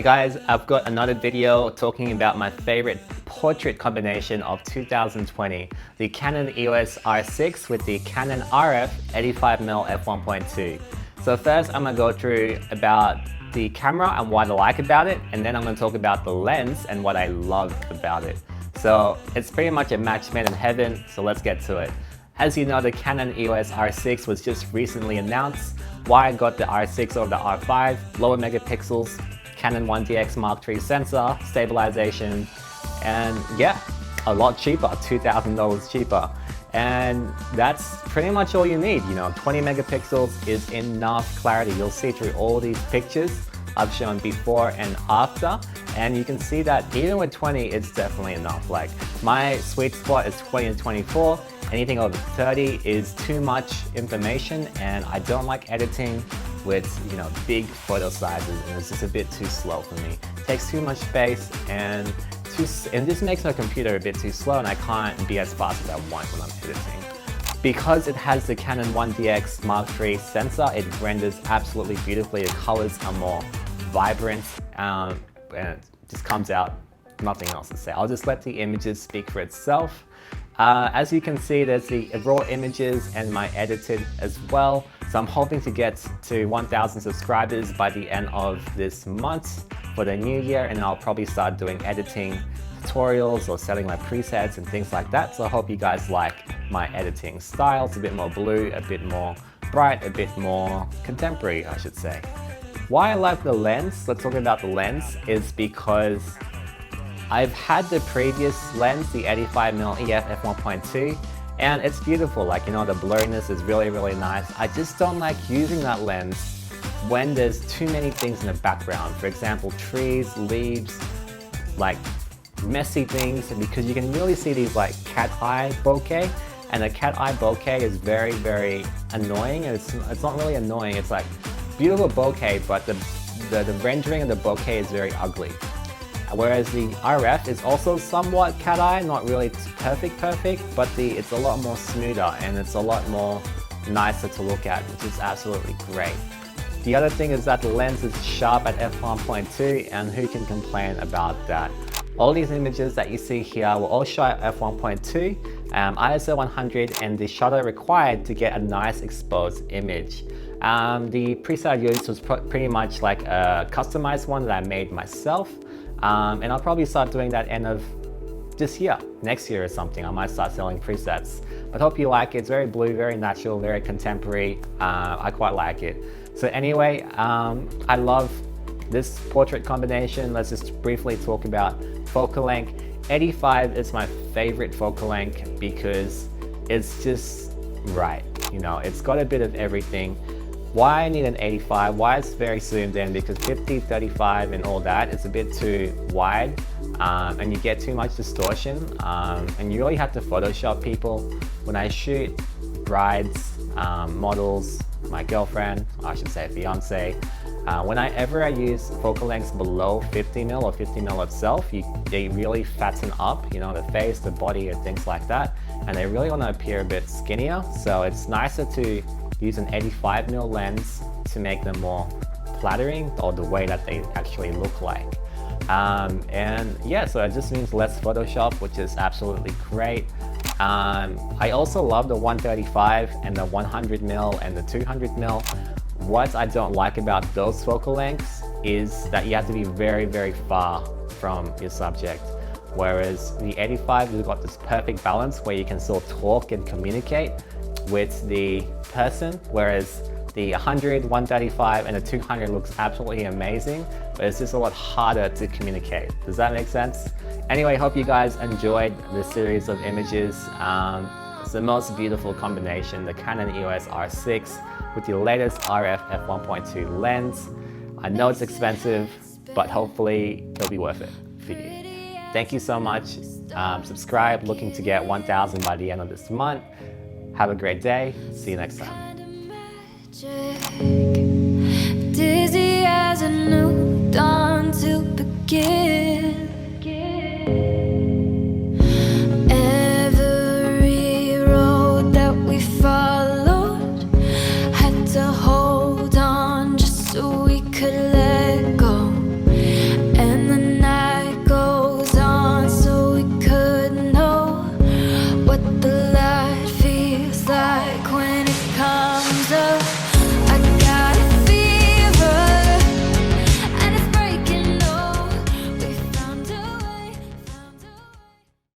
guys, I've got another video talking about my favorite portrait combination of 2020, the Canon EOS R6 with the Canon RF 85mm f1.2. So first I'm going to go through about the camera and what I like about it, and then I'm going to talk about the lens and what I love about it. So it's pretty much a match made in heaven, so let's get to it. As you know, the Canon EOS R6 was just recently announced. Why I got the R6 over the R5, lower megapixels, Canon 1DX Mark III sensor, stabilization, and yeah, a lot cheaper, $2,000 cheaper. And that's pretty much all you need, 20 megapixels is enough clarity. You'll see through all these pictures I've shown before and after, and you can see that even with 20, it's definitely enough. Like, my sweet spot is 20 to 24. Anything over 30 is too much information, and I don't like editing with big photo sizes, and it's just a bit too slow for me. It takes too much space, and this makes my computer a bit too slow, and I can't be as fast as I want when I'm editing. Because it has the Canon 1DX Mark III sensor, it renders absolutely beautifully. The colors are more vibrant, and it just comes out, nothing else to say. I'll just let the images speak for itself. As you can see, there's the raw images and my edited as well. So I'm hoping to get to 1,000 subscribers by the end of this month for the new year, and I'll probably start doing editing tutorials or setting my presets and things like that. So I hope you guys like my editing style. It's a bit more blue, a bit more bright, a bit more contemporary, I should say. Why I like the lens, let's talk about the lens, is because I've had the previous lens, the 85mm EF f1.2, and it's beautiful. Like, the blurriness is really, really nice. I just don't like using that lens when there's too many things in the background. For example, trees, leaves, like messy things, because you can really see these like cat eye bokeh, and the cat eye bokeh is very, very annoying. And it's not really annoying, it's like beautiful bokeh, but the rendering of the bokeh is very ugly. Whereas the RF is also somewhat cat eye, not really perfect, but it's a lot more smoother and it's a lot more nicer to look at, which is absolutely great. The other thing is that the lens is sharp at f1.2, and who can complain about that? All these images that you see here will all shot at f1.2, ISO 100, and the shutter required to get a nice exposed image. The preset I used was pretty much like a customized one that I made myself. And I'll probably start doing that end of this year, next year or something. I might start selling presets. But hope you like it. It's very blue, very natural, very contemporary. I quite like it. So anyway, I love this portrait combination. Let's just briefly talk about focal length. 85 is my favorite focal length because it's just right. It's got a bit of everything. Why I need an 85, why it's very zoomed in, because 50, 35 and all that, it's a bit too wide, and you get too much distortion, and you really have to Photoshop people. When I shoot brides, models, my girlfriend, I should say fiance, whenever I use focal lengths below 50mm or 50mm itself, they really fatten up, the face, the body, and things like that, and they really want to appear a bit skinnier. So it's nicer to use an 85mm lens to make them more flattering, or the way that they actually look like. And yeah, so it just means less Photoshop, which is absolutely great. I also love the 135 and the 100mm and the 200mm. What I don't like about those focal lengths is that you have to be very, very far from your subject. Whereas the 85, you've got this perfect balance where you can still talk and communicate with the person, whereas the 100, 135 and the 200 looks absolutely amazing, but it's just a lot harder to communicate. Does that make sense? Anyway, hope you guys enjoyed this series of images. It's the most beautiful combination, the Canon EOS R6 with the latest RF f1.2 lens. I know it's expensive, but hopefully it'll be worth it for you. Thank you so much. Subscribe, looking to get 1,000 by the end of this month. Have a great day. See you next time. Dizzy as a new dawn to begin.